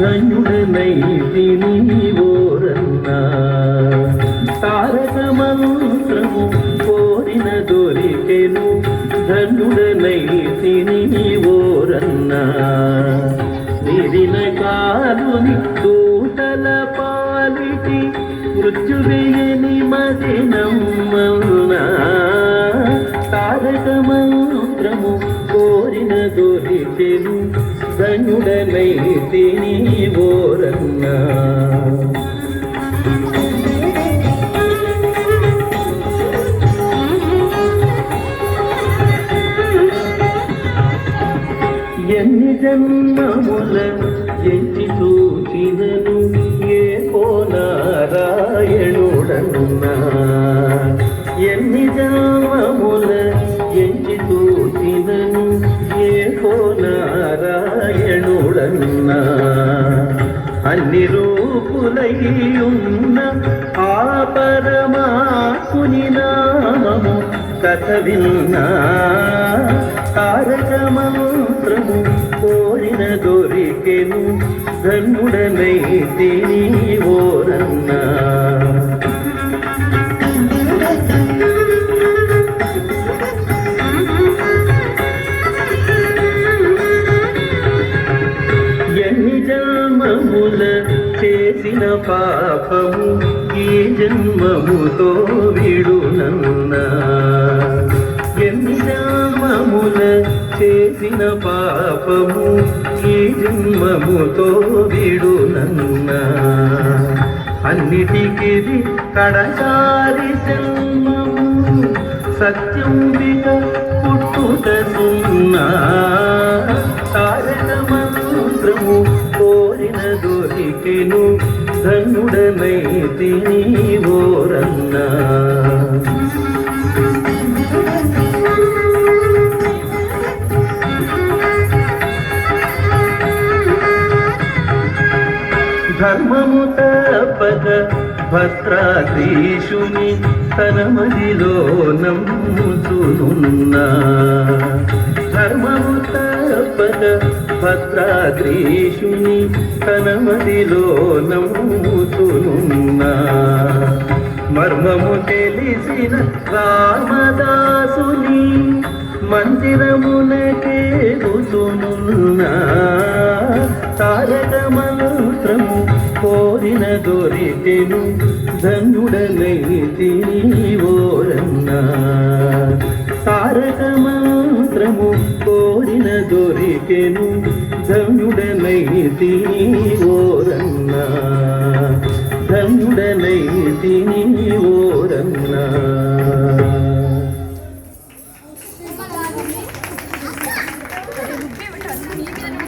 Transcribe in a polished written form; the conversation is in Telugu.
ధన్యుడనైతిని ఓరన్నా. తారక మంత్రము కోరిన దొరికెను ధన్యుడనైతిని ఓరన్నా. నిరిన కాలుని దూతల పాలిటి మృత్యువేయని మదినమ్మన్నా. తారక మంత్రము కోరిన దొరికెను ధన్యుడనైతిని ఓరన్నా. ఎన్ని జన్మముల ఎంచి చూచినను ఏ నారాయణుడన్నా. ఎన్ని జన్మముల ఎంచి చూచినను ఏ నారాయణుడన్నా. అన్ని రూపులై ఉన్న ఆ పరమాత్ముని నామము కథ విన్నా. తారక మంత్రము కోరిన దొరికెను ధన్యుడనైతిని ఓరన్నా. ఎన్ని జన్మముల చేసిన పాపము ఈ జన్మముతో విడునన్నా. ఎన్ని జన్మముల చేసిన పాపము ఈ జన్మముతో విడునన్నా. అన్నిటికిది కడసారి జన్మము సత్యం విక పుట్టుట సున్నా. తారక మంత్రము కోరిన దొరికెను ధన్యుడనైతిని ఓరన్నా. ధర్మము తప్పక భద్రాద్రీషుని తన మదిలో నమ్ముచునున్నా. ధర్మము తప్పక భద్రాద్రీషుని తన మదిలో నమ్ముచునున్నా. మర్మము తెలిసిన రామదాసుని మందిరమునకే కూచునున్నా. తారక మంత్రము కోరిన దొరికెను ధన్యుడనైతిని ఓరన్నా. తారక మంత్రము కోరిన దొరికెను ధన్యుడనైతిని ఓరన్నా. ధన్యుడనైతిని